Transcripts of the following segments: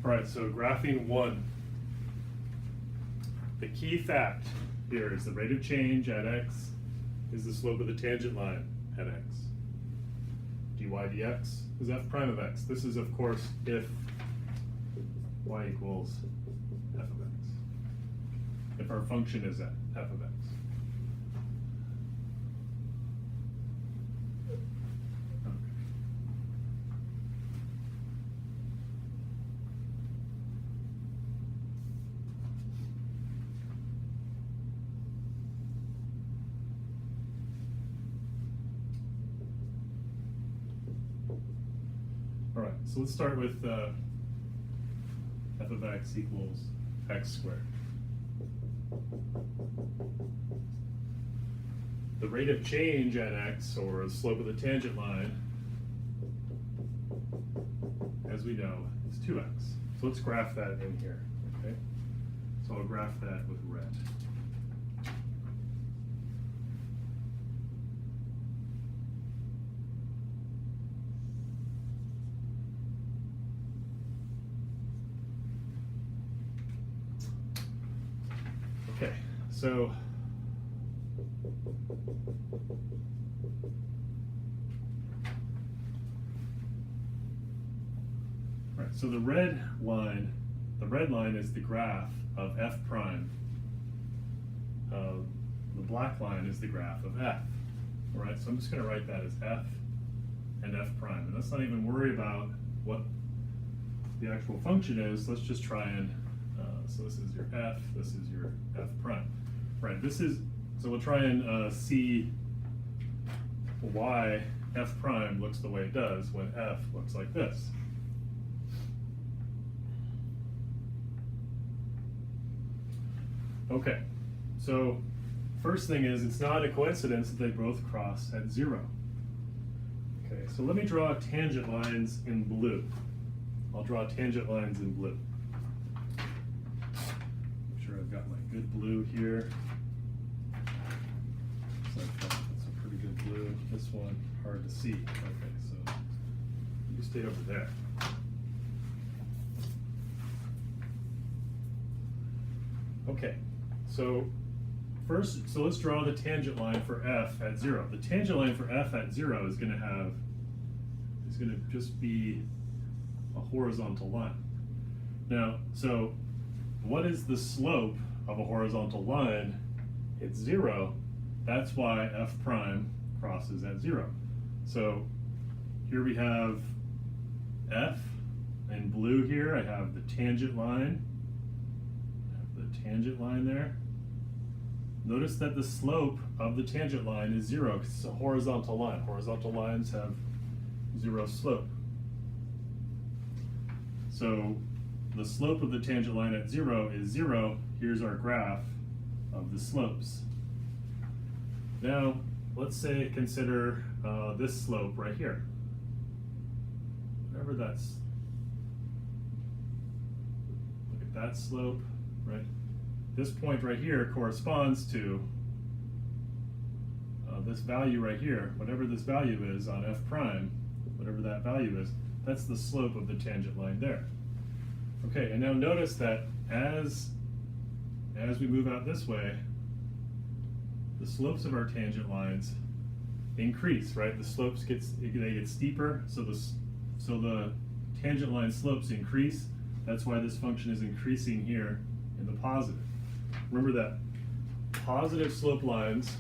All right, so graphing 1. The key fact here is the rate of change at x is the slope of the tangent line at x. dy dx is f prime of x. This is, of course, if y equals f of x. If our function is at f of x. All right, so let's start with f of x equals x squared. The rate of change at x, or the slope of the tangent line, as we know, is 2x. So let's graph that in here, okay? So I'll graph that with red. Okay, so right, so the red line is the graph of f prime. The black line is the graph of f. All right, so I'm just going to write that as f and f prime, and let's not even worry about what the actual function is. Let's just try and so this is your f, this is your f prime. Right, so we'll try and see why f prime looks the way it does when f looks like this. Okay, so first thing is, it's not a coincidence that they both cross at 0. Okay, so let me draw tangent lines in blue. I'll draw tangent lines in blue. I've got my good blue here. So that's a pretty good blue. This one, hard to see. Okay, so you stay over there. Okay, so let's draw the tangent line for f at 0. The tangent line for f at 0 is going to just be a horizontal line. Now, so what is the slope of a horizontal line? It's 0. That's why f prime crosses at 0. So here we have f in blue here. I have the tangent line. There. Notice that the slope of the tangent line is 0 because it's a horizontal line. Horizontal lines have 0 slope. So the slope of the tangent line at 0 is 0. Here's our graph of the slopes. Now, let's say consider this slope right here. Whatever that's, look at that slope, right? This point right here corresponds to this value right here. Whatever this value is on f prime, whatever that value is, that's the slope of the tangent line there. Okay, and now notice that as we move out this way, the slopes of our tangent lines increase, right? The slopes get steeper, so the tangent line slopes increase. That's why this function is increasing here in the positive. Remember that positive slope lines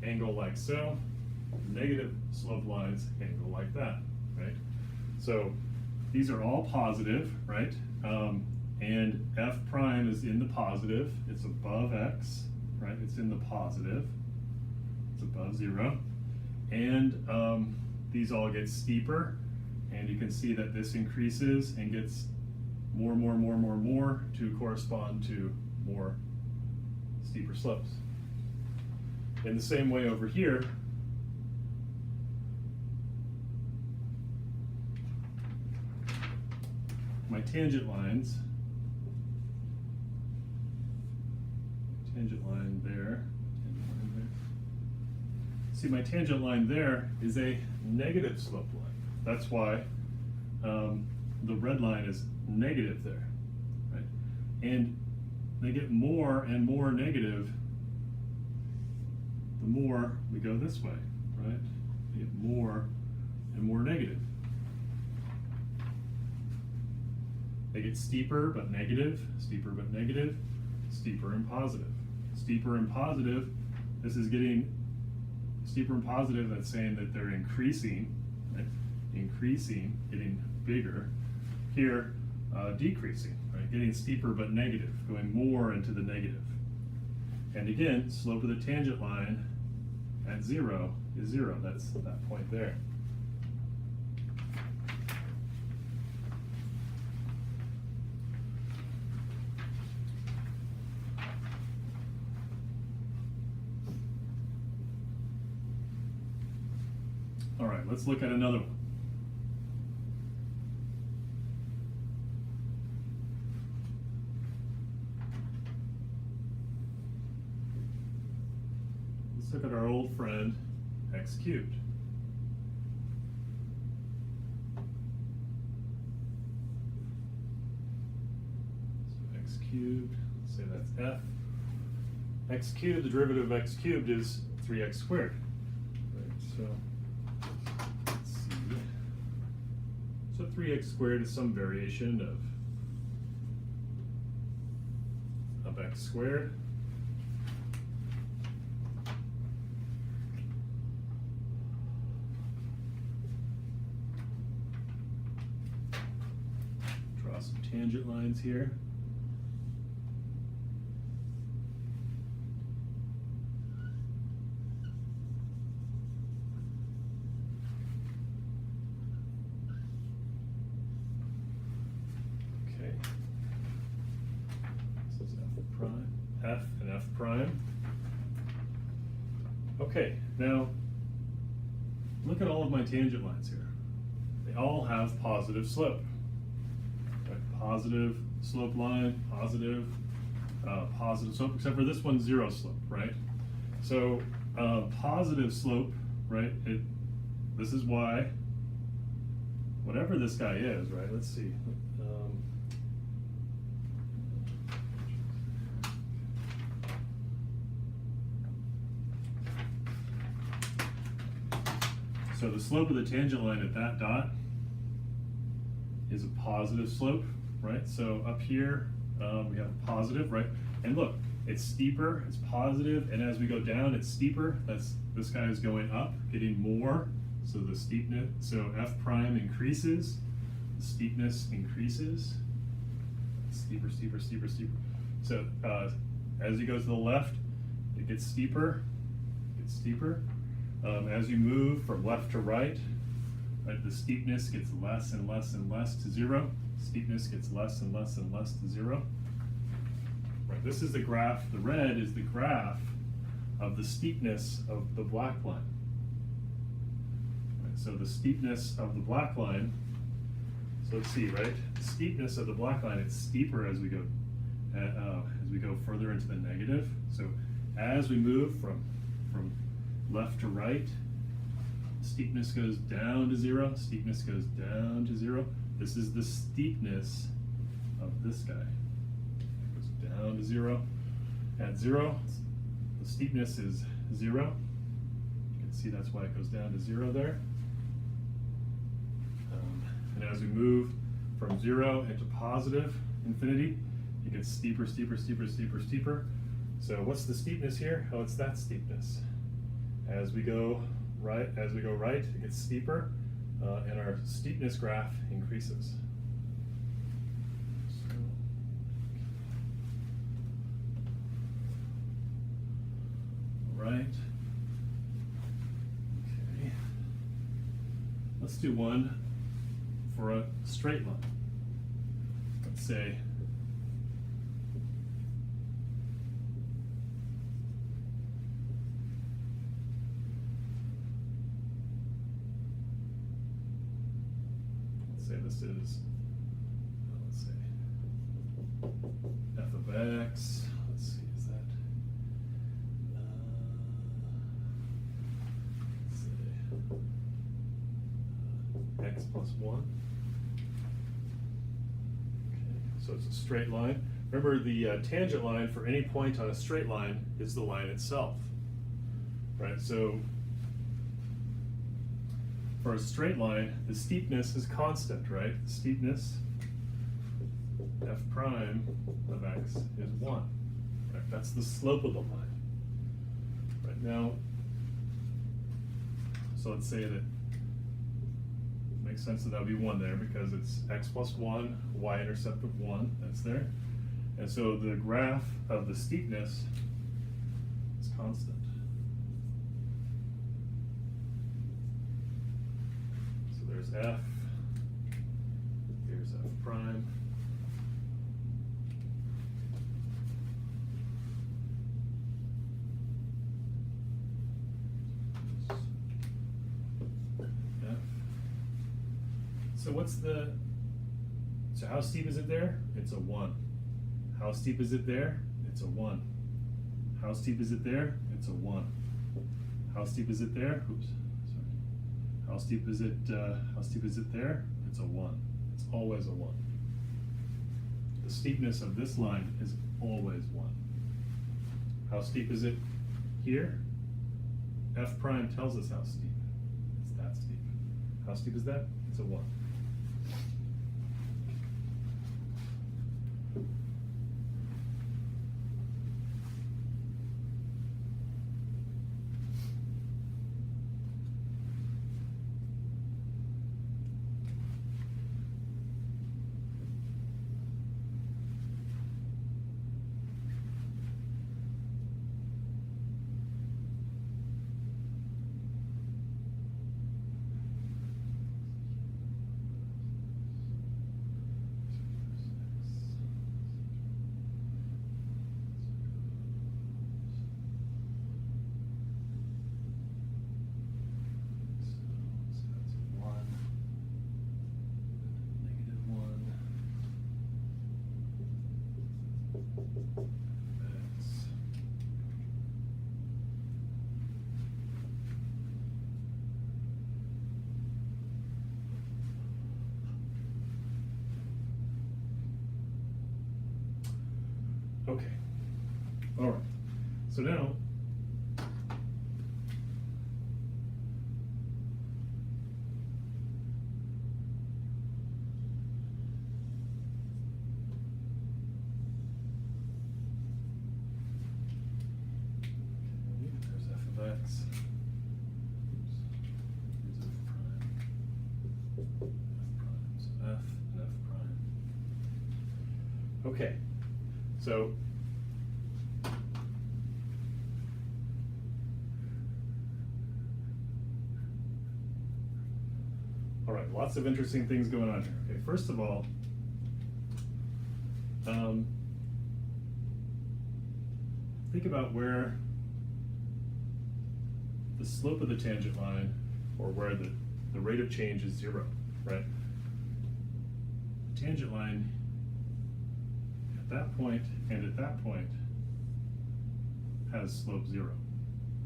angle like so, negative slope lines angle like that, right? So these are all positive, right? And f prime is in the positive. It's above x, right? It's in the positive. It's above 0. And these all get steeper. And you can see that this increases and gets more to correspond to more steeper slopes. In the same way over here, my tangent lines, see my tangent line there is a negative slope line. That's why the red line is negative there, right? And they get more and more negative the more we go this way, right? They get more and more negative. They get steeper but negative, steeper but negative, steeper and positive. Steeper and positive, this is getting steeper and positive, that's saying that they're increasing, right? Increasing, getting bigger. Here, decreasing, right? Getting steeper but negative, going more into the negative. And again, slope of the tangent line at 0 is 0. That's that point there. All right, let's look at another one. Let's look at our old friend, x cubed. So x cubed, let's say that's f. X cubed, the derivative of x cubed is 3x squared. Right, so let's see. So 3x squared is some variation of x squared. Draw some tangent lines here. F and F prime. Okay, now look at all of my tangent lines here. They all have positive slope. Right? Positive slope line, positive slope, except for this one's 0 slope, right? So positive slope, right? This is why, whatever this guy is, right? Let's see. So the slope of the tangent line at that dot is a positive slope, right? So up here we have a positive, right? And look, it's steeper, it's positive, and as we go down, it's steeper. This guy is going up, getting more. So the steepness, so F prime increases, the steepness increases. Steeper, steeper, steeper, steeper. So as you go to the left, it gets steeper, gets steeper. As you move from left to right, the steepness gets less and less and less to 0. Steepness gets less and less and less to 0. Right, this is the graph. The red is the graph of the steepness of the black line. Right, so the steepness of the black line. So let's see, right? The steepness of the black line, it's steeper as we go further into the negative. So as we move from left to right, steepness goes down to 0, steepness goes down to 0. This is the steepness of this guy. It goes down to 0. At 0, the steepness is 0. You can see that's why it goes down to 0 there. And as we move from 0 into positive infinity, it gets steeper, steeper, steeper, steeper, steeper. So what's the steepness here? Oh, it's that steepness. As we go right, it gets steeper, and our steepness graph increases. So, right. Okay. Let's do one for a straight line. Let's say this is, let's say, f of x. Let's see, is that, let's say, x plus 1. So it's a straight line. Remember, the tangent line for any point on a straight line is the line itself, right? So for a straight line, the steepness is constant, right? The steepness, f prime of x is 1, right? That's the slope of the line. Right now, so let's say that it makes sense that would be 1 there because it's x plus 1, y-intercept of 1, that's there. And so the graph of the steepness is constant. So there's f, here's f prime. So how steep is it there? It's a 1. How steep is it there? It's a 1. How steep is it there? It's a 1. How steep is it there? Oops, sorry. How steep is it there? It's a 1. It's always a 1. The steepness of this line is always 1. How steep is it here? F prime tells us how steep. It's that steep. How steep is that? It's a 1. Okay, all right, so now there's f of x. Oops. Here's f prime. F prime, so f and f prime. Okay. So all right, lots of interesting things going on here. Okay, first of all, think about where the slope of the tangent line, or where the rate of change is 0, right? The tangent line at that point and at that point has slope 0,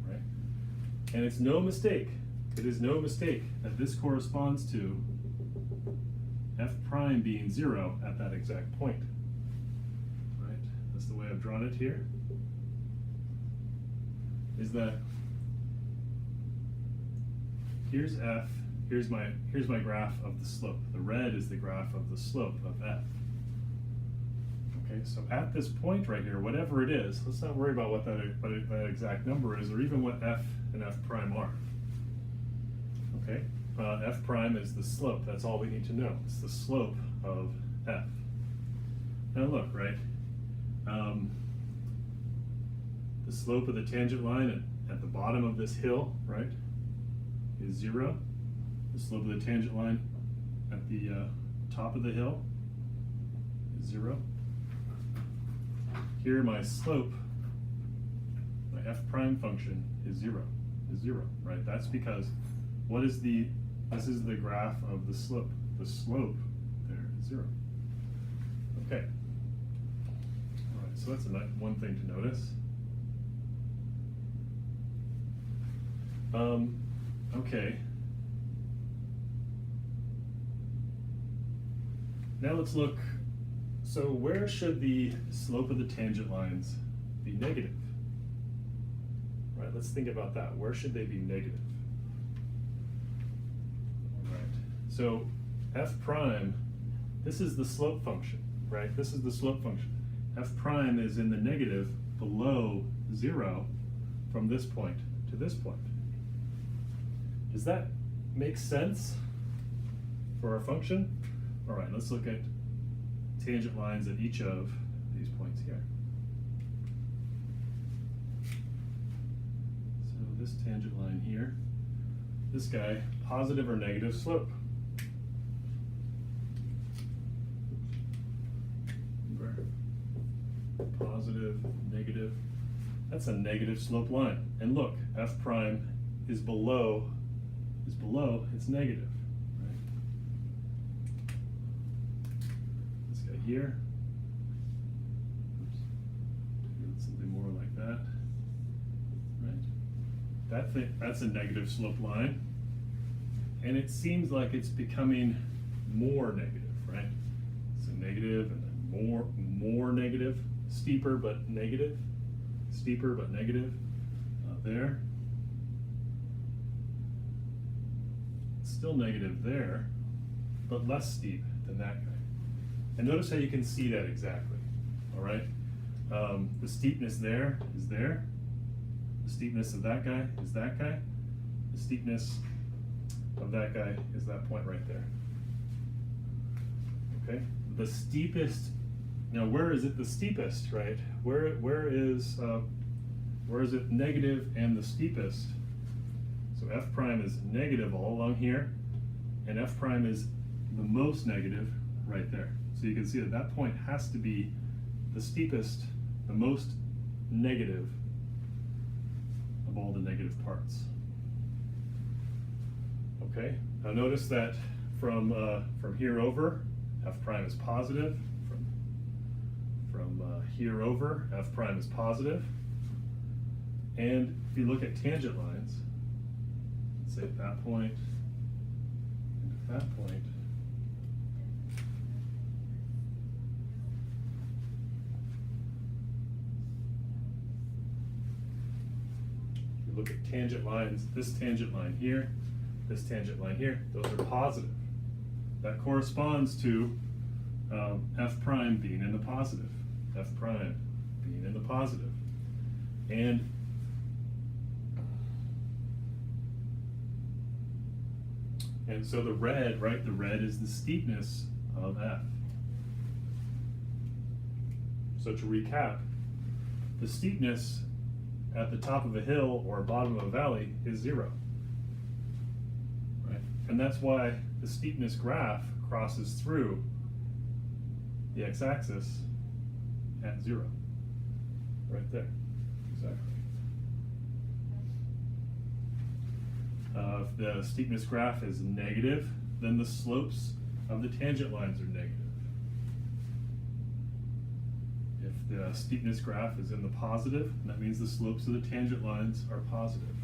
right? And it's no mistake, it is no mistake that this corresponds to f prime being 0 at that exact point, right? That's the way I've drawn it here, is that here's f, here's my graph of the slope. The red is the graph of the slope of f. Okay, so at this point right here, whatever it is, let's not worry about what that exact number is, or even what f and f prime are. Okay, f prime is the slope. That's all we need to know. It's the slope of f. Now look, right? The slope of the tangent line at the bottom of this hill, right, is 0. The slope of the tangent line at the top of the hill is 0. Here my slope, my f prime function is 0, right? That's because this is the graph of the slope. The slope there is 0. Okay. All right, so that's one thing to notice. Okay. Now let's look. So where should the slope of the tangent lines be negative? Right, let's think about that. Where should they be negative? All right, so f prime, this is the slope function, right? This is the slope function. F prime is in the negative below 0 from this point to this point. Does that make sense for our function? All right, let's look at tangent lines at each of these points here. So this tangent line here, this guy, positive or negative slope? Positive, negative. That's a negative slope line. And look, f prime is below, it's negative. Right? This guy here. Oops. Something more like that. Right? That's a negative slope line. And it seems like it's becoming more negative, right? So negative and then more negative. Steeper but negative, there. Still negative there, but less steep than that guy. And notice how you can see that exactly, all right? The steepness there is there. The steepness of that guy is that guy. The steepness of that guy is that point right there. Okay, the steepest. Now, where is it the steepest, right? Where is it negative and the steepest? So f prime is negative all along here, and f prime is the most negative right there. So you can see that that point has to be the steepest, the most negative of all the negative parts. Okay, now notice that from here over, f prime is positive. From here over, f prime is positive. And if you look at tangent lines, say at that point and at that point, if you look at tangent lines, this tangent line here, this tangent line here, those are positive. That corresponds to f prime being in the positive. F prime being in the positive. And so the red, right, the red is the steepness of f. So to recap, the steepness at the top of a hill or bottom of a valley is 0. Right? And that's why the steepness graph crosses through the x-axis at 0, right there, exactly. If the steepness graph is negative, then the slopes of the tangent lines are negative. If the steepness graph is in the positive, that means the slopes of the tangent lines are positive.